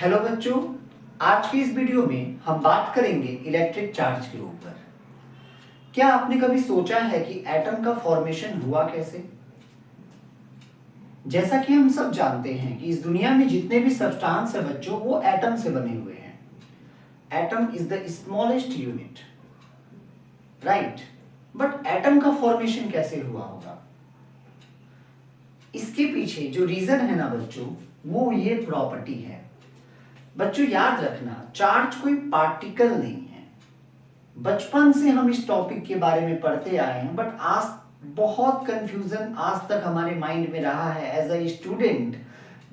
Hello बच्चों, आज की इस वीडियो में हम बात करेंगे इलेक्ट्रिक चार्ज के ऊपर। क्या आपने कभी सोचा है कि एटम का फॉर्मेशन हुआ कैसे? जैसा कि हम सब जानते हैं कि इस दुनिया में जितने भी सब्सटेंस है बच्चों, वो एटम से बने हुए हैं। Atom is the smallest unit, right? But atom का फॉर्मेशन कैसे हुआ होगा? इसके पीछे जो रीजन है ना बच्चों, वो ये प्रॉपर्टी है। बच्चों याद रखना, चार्ज कोई पार्टिकल नहीं है। बचपन से हम इस टॉपिक के बारे में पढ़ते आए हैं, बट आज बहुत कंफ्यूजन आज तक हमारे माइंड में रहा है। एज अ स्टूडेंट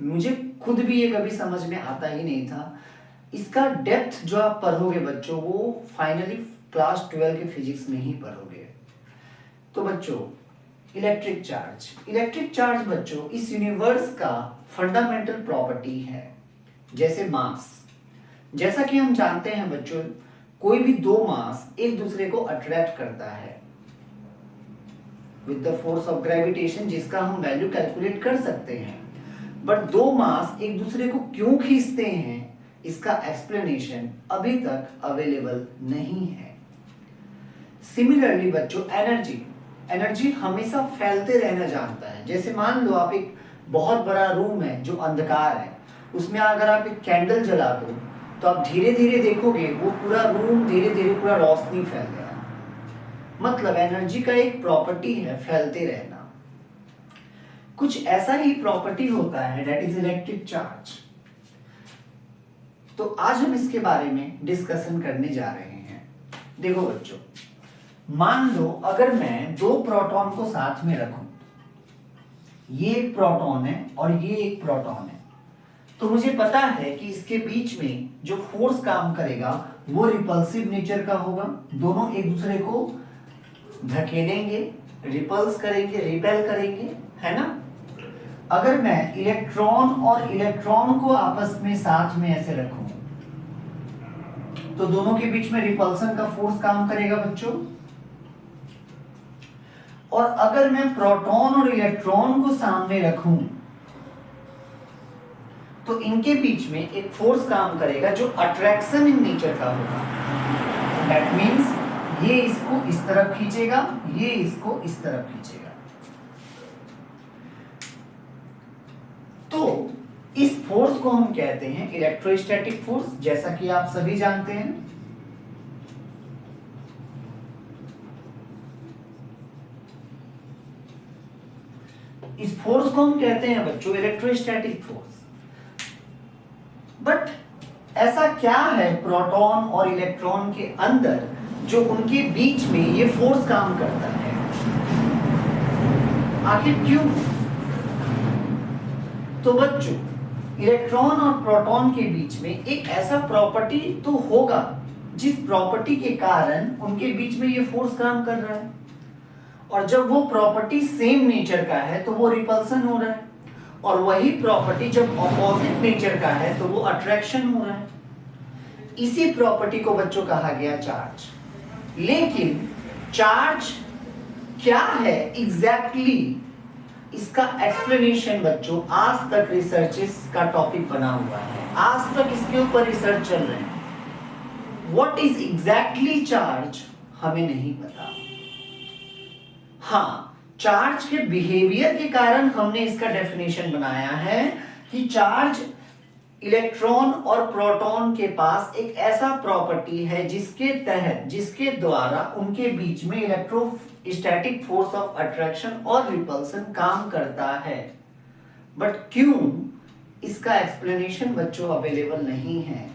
मुझे खुद भी ये कभी समझ में आता ही नहीं था। इसका डेप्थ जो आप पढ़ोगे बच्चों, वो फाइनली क्लास 12 के फिजिक्स में ही पढ़ोगे। तो बच्चों, इलेक्ट्रिक चार्ज बच्चों इस यूनिवर्स का फंडामेंटल प्रॉपर्टी है। जैसे मास, जैसा कि हम जानते हैं बच्चों, कोई भी दो मास एक दूसरे को अट्रैक्ट करता है with the force of gravitation, जिसका हम वैल्यू कैलकुलेट कर सकते हैं। बट दो मास एक दूसरे को क्यों खींचते हैं, इसका एक्सप्लेनेशन अभी तक अवेलेबल नहीं है। सिमिलरली बच्चों, एनर्जी हमेशा फैलते रहना जानता है। जैसे मान लो आप एक बहुत बड़ा रूम है जो अंधकार है, उसमें अगर आप एक कैंडल जला दो तो आप धीरे धीरे देखोगे वो पूरा रूम धीरे धीरे पूरा रोशनी फैल गया। मतलब एनर्जी का एक प्रॉपर्टी है फैलते रहना। कुछ ऐसा ही प्रॉपर्टी होता है, दैट इज इलेक्ट्रिक चार्ज। तो आज हम इसके बारे में डिस्कशन करने जा रहे हैं। देखो बच्चों, मान लो अगर मैं दो प्रोटॉन को साथ में रखूं, ये एक प्रोटॉन है और ये एक प्रोटॉन है, तो मुझे पता है कि इसके बीच में जो फोर्स काम करेगा वो रिपल्सिव नेचर का होगा। दोनों एक दूसरे को धकेलेंगे, रिपल्स करेंगे, रिपेल करेंगे, है ना? अगर मैं इलेक्ट्रॉन और इलेक्ट्रॉन को आपस में साथ में ऐसे रखूं तो दोनों के बीच में रिपल्सन का फोर्स काम करेगा बच्चों। और अगर मैं प्रोटॉन और इलेक्ट्रॉन को सामने रखूं तो इनके बीच में एक फोर्स काम करेगा जो अट्रैक्शन इन नेचर का होगा। दैट मींस ये इसको इस तरफ खींचेगा, ये इसको इस तरफ खींचेगा। तो इस फोर्स को हम कहते हैं इलेक्ट्रोस्टैटिक फोर्स, जैसा कि आप सभी जानते हैं। इस फोर्स को हम कहते हैं बच्चों इलेक्ट्रोस्टैटिक फोर्स। बट ऐसा क्या है प्रोटॉन और इलेक्ट्रॉन के अंदर जो उनके बीच में ये फोर्स काम करता है? आखिर क्यों? तो बच्चों, इलेक्ट्रॉन और प्रोटॉन के बीच में एक ऐसा प्रॉपर्टी तो होगा जिस प्रॉपर्टी के कारण उनके बीच में ये फोर्स काम कर रहा है। और जब वो प्रॉपर्टी सेम नेचर का है तो वो रिपल्सन हो रहा है, और वही प्रॉपर्टी जब ऑपोजिट नेचर का है तो वो अट्रैक्शन हो रहा है। इसी प्रॉपर्टी को बच्चों कहा गया चार्ज। लेकिन चार्ज क्या है एग्जैक्टली, इसका एक्सप्लेनेशन बच्चों आज तक रिसर्चेस का टॉपिक बना हुआ है। आज तक इसके ऊपर रिसर्च चल रहे हैं। व्हाट इज एग्जैक्टली चार्ज हमें नहीं पता। हाँ, चार्ज के बिहेवियर के कारण हमने इसका डेफिनेशन बनाया है कि चार्ज इलेक्ट्रॉन और प्रोटॉन के पास एक ऐसा प्रॉपर्टी है जिसके द्वारा उनके बीच में इलेक्ट्रोस्टैटिक फोर्स ऑफ अट्रैक्शन और रिपल्सन काम करता है। बट क्यों, इसका एक्सप्लेनेशन बच्चों अवेलेबल नहीं है।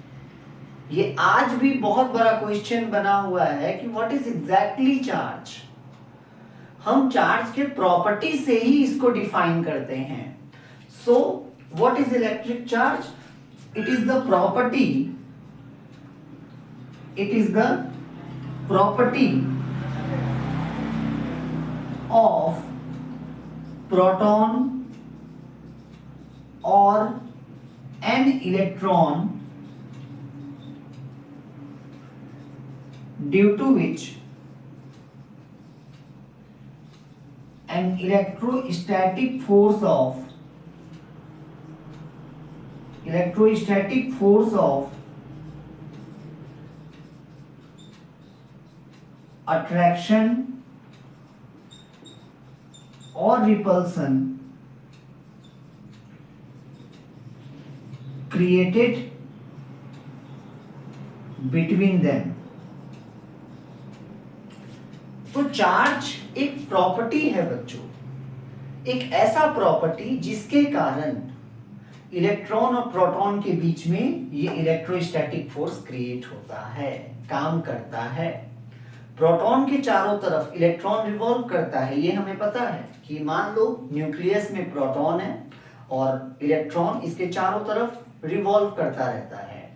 ये आज भी बहुत बड़ा क्वेश्चन बना हुआ है कि व्हाट इज एग्जैक्टली चार्ज। हम चार्ज के प्रॉपर्टी से ही इसको डिफाइन करते हैं। So what is electric charge? It is the property of proton or an electron due to which an electrostatic force of electrostatic force of attraction और repulsion created between them. तो charge एक property है बच्चों, एक ऐसा property जिसके कारण electron और प्रोटॉन के बीच में ये इलेक्ट्रोस्टैटिक फोर्स क्रिएट होता है, काम करता है। प्रोटॉन के चारों तरफ इलेक्ट्रॉन रिवॉल्व करता है, ये हमें पता है कि मान लो न्यूक्लियस में प्रोटॉन है और इलेक्ट्रॉन इसके चारों तरफ रिवॉल्व करता रहता है।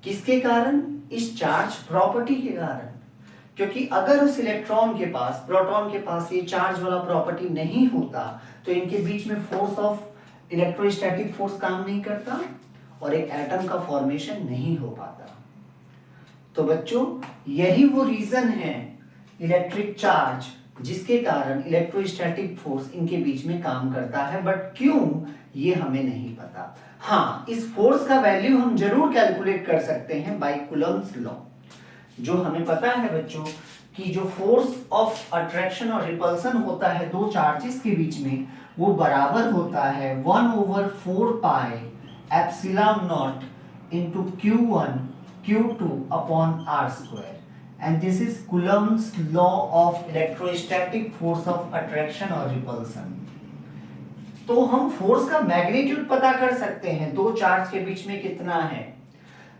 किसके कारण? इस चार्ज प्रॉपर्टी के कारण। क्योंकि अगर उस इलेक्ट्रॉन के पास, प्रोटॉन के पास ये चार्ज वाला प्रॉपर्टी नहीं होता तो इनके बीच में फोर्स ऑफ इलेक्ट्रोस्टैटिक फोर्स काम नहीं करता और एक एटम का फॉर्मेशन नहीं हो पाता। तो बच्चों यही वो रीजन है इलेक्ट्रिक चार्ज जिसके कारण इलेक्ट्रोस्टैटिक फोर्स इनके बीच में काम करता है। बट क्यों, ये हमें नहीं पता। हाँ, इस फोर्स का वैल्यू हम जरूर कैलकुलेट कर सकते हैं बाय कूलम्ब्स लॉ। जो हमें पता है बच्चों कि जो फोर्स ऑफ अट्रैक्शन और रिपल्सन होता है दो चार्जेस के बीच में, वो बराबर होता है 1/4 pi epsilon not into Q1 Q2 upon R square, and this is Coulomb's law of electrostatic force of attraction or repulsion। तो हम फोर्स का मैग्नीट्यूड पता कर सकते हैं दो चार्ज के बीच में कितना है,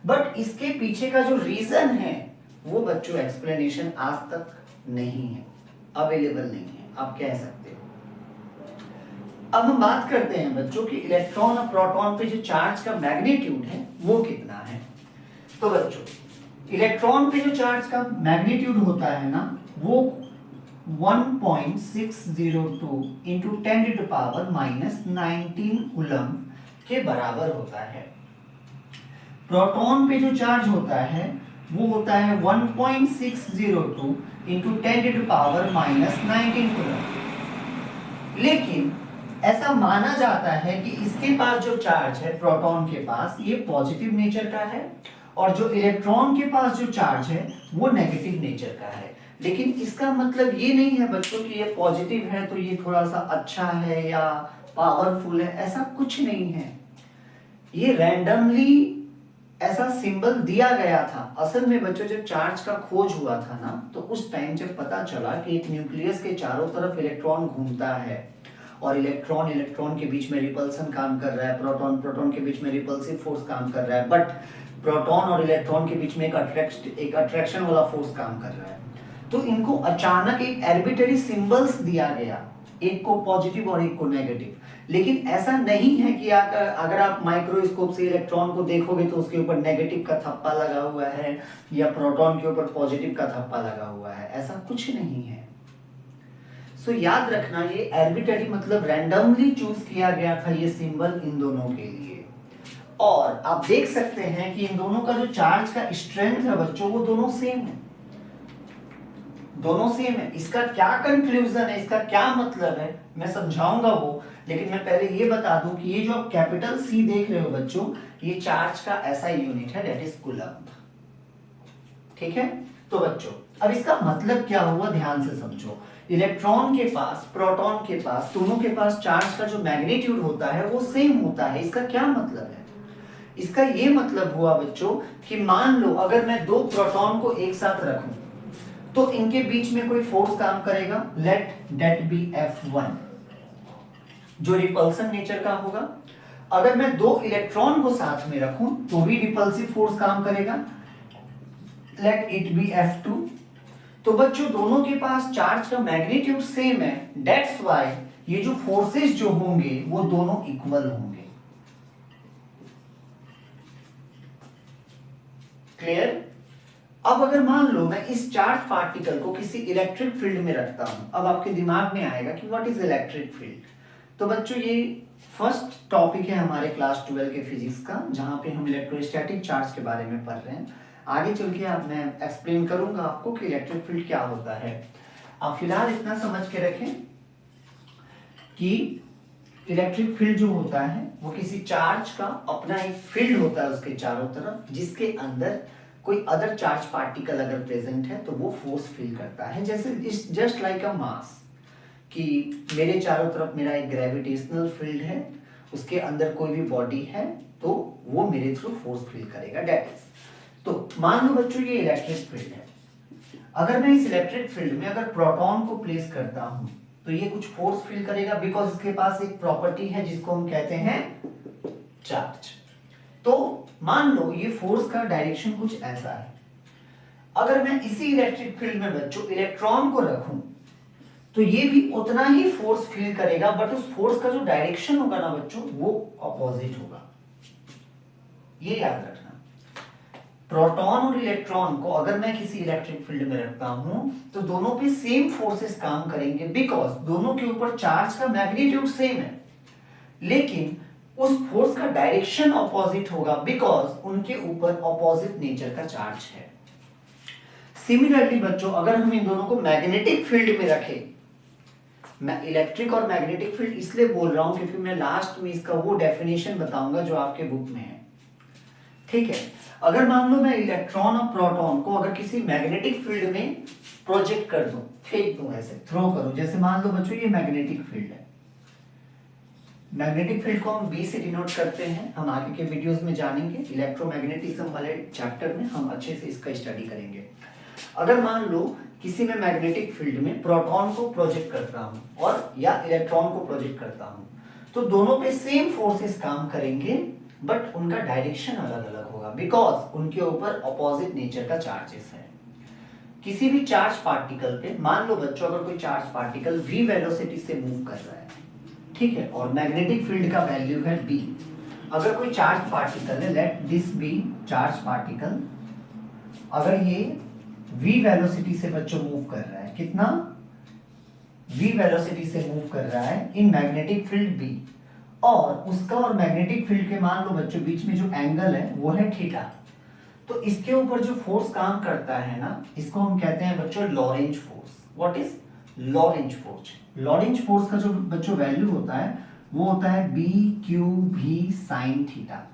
बट इसके पीछे का जो रीजन है वो बच्चों एक्सप्लेनेशन आज तक नहीं है, अवेलेबल नहीं है, आप कह सकते हो। अब हम बात करते हैं बच्चों कि इलेक्ट्रॉन और प्रोटॉन पे जो चार्ज का मैग्नीट्यूड है वो कितना है। तो बच्चों इलेक्ट्रॉन पे जो चार्ज का मैग्नीट्यूड होता है ना, वो 1.602 इंटू 10⁻⁻19 कूलम्ब के बराबर होता है। प्रोटॉन पे जो चार्ज होता है वो होता है 1.602 इंटू 10⁻⁻19 कूलम्ब। लेकिन ऐसा माना जाता है कि इसके पास जो चार्ज है प्रोटॉन के पास, ये पॉजिटिव नेचर का है और जो इलेक्ट्रॉन के पास जो चार्ज है वो नेगेटिव नेचर का है। लेकिन इसका मतलब ये नहीं है बच्चों कि ये पॉजिटिव है तो ये थोड़ा सा अच्छा है या पावरफुल है, ऐसा कुछ नहीं है। ये रैंडमली ऐसा सिंबल दिया गया था। असल में बच्चों जब चार्ज का खोज हुआ था ना, तो उस टाइम जब पता चला कि एक न्यूक्लियस के चारों तरफ इलेक्ट्रॉन घूमता है और इलेक्ट्रॉन इलेक्ट्रॉन के बीच में रिपल्सन काम कर रहा है, प्रोटॉन प्रोटॉन के बीच में रिपल्सिव फोर्स काम कर रहा है, बट प्रोटॉन और इलेक्ट्रॉन के बीच में एक अट्रैक्शन वाला फोर्स काम कर रहा है। तो इनको अचानक एक आर्बिट्ररी सिंबल्स दिया गया, एक को पॉजिटिव और एक को नेगेटिव। लेकिन ऐसा नहीं है कि अगर आप माइक्रोस्कोप से इलेक्ट्रॉन को देखोगे तो उसके ऊपर नेगेटिव का थप्पा लगा हुआ है या प्रोटॉन के ऊपर पॉजिटिव का थप्पा लगा हुआ है, ऐसा कुछ नहीं है। सो याद रखना, ये आर्बिट्ररी मतलब रैंडमली चूज किया गया था ये सिंबल इन दोनों के लिए। और आप देख सकते हैं कि इन दोनों का जो चार्ज का स्ट्रेंथ है बच्चों, वो दोनों सेम है, दोनों सेम है। इसका क्या कंक्लूजन है, इसका क्या मतलब है, मैं समझाऊंगा वो। लेकिन मैं पहले ये बता दूं कि ये जो आप कैपिटल C देख रहे हो बच्चों, ये चार्ज का ऐसा यूनिट है, दैट इज कूलम्ब। ठीक है। तो बच्चों अब इसका मतलब क्या हुआ, ध्यान से समझो। इलेक्ट्रॉन के पास, प्रोटॉन के पास, दोनों के पास चार्ज का जो मैग्नीट्यूड होता है वो सेम होता है। इसका क्या मतलब है? इसका ये मतलब हुआ बच्चों कि मान लो अगर मैं दो प्रोटॉन को एक साथ रखूं तो इनके बीच में कोई फोर्स काम करेगा, लेट दैट बी F1, जो रिपल्सन नेचर का होगा। अगर मैं दो इलेक्ट्रॉन को साथ में रखूं तो भी रिपल्सिव फोर्स काम करेगा, लेट इट बी F2। तो बच्चों दोनों के पास चार्ज का मैग्नीट्यूड सेम है, दैट्स व्हाई ये जो फोर्सेस जो होंगे वो दोनों इक्वल होंगे। क्लियर? अब अगर मान लो मैं इस चार्ज पार्टिकल को किसी इलेक्ट्रिक फील्ड में रखता हूं, अब आपके दिमाग में आएगा कि व्हाट इज इलेक्ट्रिक फील्ड। तो बच्चों ये फर्स्ट टॉपिक है हमारे क्लास 12 के फिजिक्स का, जहां पे हम इलेक्ट्रोस्टैटिक चार्ज के बारे में पढ़ रहे हैं। आगे चल के अब मैं एक्सप्लेन करूंगा आपको कि इलेक्ट्रिक फील्ड क्या होता है। आप फिलहाल इतना समझ के रखें कि इलेक्ट्रिक फील्ड जो होता है वो किसी चार्ज का अपना एक फील्ड होता है उसके चारों तरफ, जिसके अंदर कोई अदर चार्ज पार्टिकल अगर प्रेजेंट है तो वो फोर्स फील करता है। जैसे इट्स जस्ट लाइक अ मास, कि मेरे चारों तरफ मेरा एक ग्रेविटेशनल फील्ड है, उसके अंदर कोई भी बॉडी है तो वो मेरे थ्रू फोर्स फील करेगा, दैट इज। तो मान लो बच्चों ये इलेक्ट्रिक फील्ड है, अगर मैं इस इलेक्ट्रिक फील्ड में अगर प्रोटॉन को प्लेस करता हूं तो ये कुछ फोर्स फील करेगा, बिकॉज इसके पास एक प्रॉपर्टी है जिसको हम कहते हैं चार्ज। तो मान लो ये फोर्स का डायरेक्शन कुछ ऐसा है, अगर मैं इसी इलेक्ट्रिक फील्ड में बच्चों इलेक्ट्रॉन को रखूं तो ये भी उतना ही फोर्स फील करेगा, बट उस फोर्स का जो डायरेक्शन होगा ना बच्चों वो अपोजिट होगा, ये याद रखना। प्रोटॉन और इलेक्ट्रॉन को अगर मैं किसी इलेक्ट्रिक फील्ड में रखता हूं तो दोनों पे सेम फोर्सेस काम करेंगे, बिकॉज दोनों के ऊपर चार्ज का मैग्नीट्यूड सेम है, लेकिन उस फोर्स का डायरेक्शन अपोजिट होगा, बिकॉज उनके ऊपर अपोजिट नेचर का चार्ज है। सिमिलरली बच्चों अगर हम इन दोनों को मैग्नेटिक फील्ड में रखें, मैं इलेक्ट्रिक और मैग्नेटिक फील्ड इसलिए बोल रहा हूं क्योंकि मैं लास्ट में इसका वो डेफिनेशन बताऊंगा जो आपके बुक में है, ठीक है। अगर मान लो मैं इलेक्ट्रॉन और प्रोटॉन को अगर किसी मैग्नेटिक फील्ड में प्रोजेक्ट कर दूं, फेंक दूं, ऐसे थ्रो करूं, जैसे मान लो बच्चों ये मैग्नेटिक फील्ड है, मैग्नेटिक फील्ड को हम बी से डिनोट करते हैं, हम आगे के वीडियोस में जानेंगे, इलेक्ट्रोमैग्नेटिज्म वाले चैप्टर में हम अच्छे से इसका स्टडी करेंगे। अगर मान लो किसी में मैग्नेटिक फील्ड में प्रोटॉन को प्रोजेक्ट करता हूं और या इलेक्ट्रॉन को प्रोजेक्ट करता हूं, तो दोनों पे सेम फोर्सेस काम करेंगे, बट उनका डायरेक्शन अलग अलग होगा, बिकॉज उनके ऊपर अपोजिट नेचर का चार्जेस है। किसी भी चार्ज पार्टिकल पे मान लो बच्चों अगर कोई चार्ज पार्टिकल v वेलोसिटी से मूव कर रहा है, ठीक है, और मैग्नेटिक फील्ड का वैल्यू है b, अगर कोई चार्ज पार्टिकल है, let this B charge particle, अगर ये v वेलोसिटी से बच्चों मूव कर रहा है, कितना v वेलोसिटी से मूव कर रहा है इन मैग्नेटिक फील्ड b, और उसका और मैग्नेटिक फील्ड के मान लो बच्चों बीच में जो एंगल है वो है थीटा, तो इसके ऊपर जो फोर्स काम करता है ना, इसको हम कहते हैं बच्चों Lorentz force. What is Lorentz force? Lorentz force का जो बच्चों वैल्यू होता है वो होता है बी क्यू भी साइन थीटा,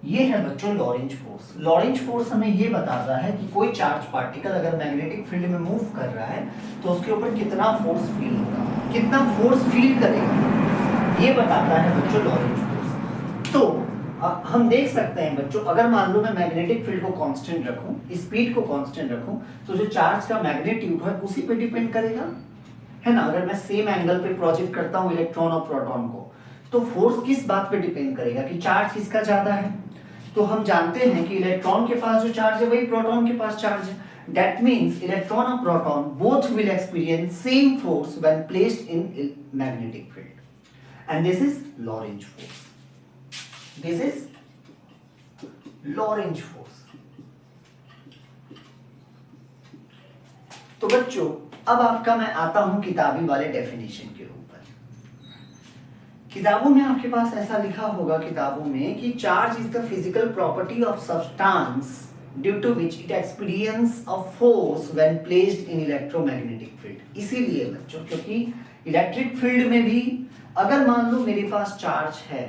ये है बच्चों लॉरेंज फोर्स। लॉरेंज फोर्स हमें ये बताता है कि कोई चार्ज पार्टिकल अगर मैग्नेटिक फील्ड में मूव कर रहा है तो उसके ऊपर कितना फोर्स फील होगा, कितना फोर्स फील करेगा, ये बताता है बच्चों लॉरेंज फोर्स। तो हम देख सकते हैं बच्चों अगर मान लो मैं मैग्नेटिक फील्ड को कांस्टेंट रखूं, स्पीड को कांस्टेंट रखूं, तो जो चार्ज का मैग्नीट्यूड है उसी पे डिपेंड करेगा, है ना। अगर मैं सेम एंगल पे प्रोजेक्ट करता हूं इलेक्ट्रॉन और प्रोटॉन को, तो फोर्स किस बात पे डिपेंड करेगा कि चार्ज किसका ज्यादा है। तो हम जानते हैं कि इलेक्ट्रॉन के पास जो चार्ज है वही प्रोटॉन के पास चार्ज है, दैट मींस इलेक्ट्रॉन और proton both will experience same force when placed in magnetic field, and this is Lorentz force, this is Lorentz force. तो बच्चों अब आपका मैं आता हूं किताबी वाले डेफिनेशन के ऊपर। किताबों में आपके पास ऐसा लिखा होगा किताबों में कि charge is the physical property of substance due to which it experience a force when placed in electromagnetic field. इसीलिए बच्चों क्योंकि इलेक्ट्रिक फील्ड में भी अगर मान लो मेरे पास चार्ज है,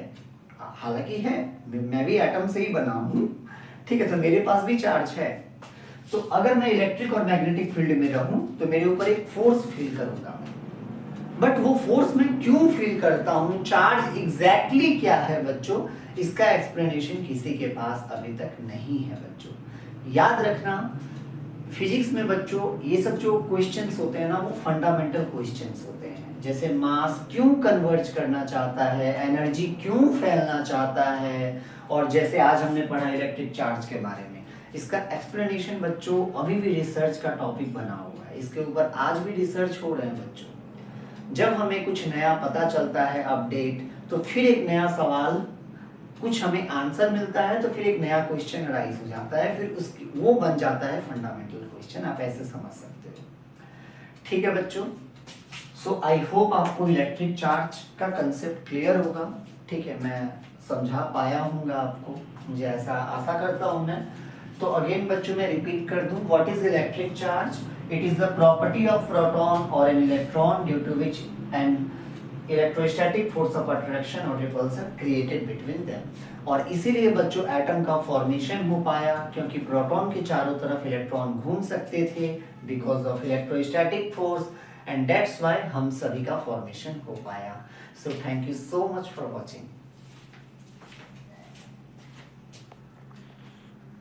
हालांकि है, मैं भी एटम से ही बना हूं, ठीक है, तो मेरे पास भी चार्ज है, तो अगर मैं इलेक्ट्रिक और मैग्नेटिक फील्ड में रहूं तो मेरे ऊपर एक फोर्स फील करूंगा, बट वो फोर्स मैं क्यों फील करता हूं, चार्ज एग्जैक्टली क्या है बच्चों, इसका एक्सप्लेनेशन किसी के पास अभी तक नहीं है बच्चों। याद रखना फिजिक्स में बच्चों ये सब जो क्वेश्चंस होते हैं ना वो फंडामेंटल क्वेश्चंस होते हैं, जैसे मास क्यों कन्वर्ज करना चाहता है, एनर्जी क्यों फैलना चाहता है, और जैसे आज हमने पढ़ा इलेक्ट्रिक चार्ज के बारे में, इसका एक्सप्लेनेशन बच्चों अभी भी रिसर्च का टॉपिक बना हुआ है, इसके ऊपर आज भी रिसर्च हो रहे हैं बच्चों। जब हमें कुछ नया पता चलता है अपडेट, तो फिर एक नया सवाल, कुछ हमें आंसर मिलता है तो फिर एक नया क्वेश्चन राइज हो जाता है, फिर उसकी वो बन जाता है फंडामेंटल क्वेश्चन, आप ऐसे समझ सकते हो, ठीक है बच्चों। सो आई होप आपको इलेक्ट्रिक चार्ज का कंसेप्ट क्लियर होगा, ठीक है, मैं समझा पाया हूँगा आपको, मुझे ऐसा आशा करता हूँ मैं। तो अगेन बच्चों मैं रिपीट कर दूं, what is electric charge? It is the property of proton और an electron due to which an electrostatic force of attraction और रिपल्सन क्रिएटेड बिटवीन देम। और इसीलिए बच्चों एटम का फॉर्मेशन हो पाया, क्योंकि प्रोटॉन के चारों तरफ इलेक्ट्रॉन घूम सकते थे because of electrostatic force, and that's why हम सभी का फॉर्मेशन हो पाया। So thank you so much for watching.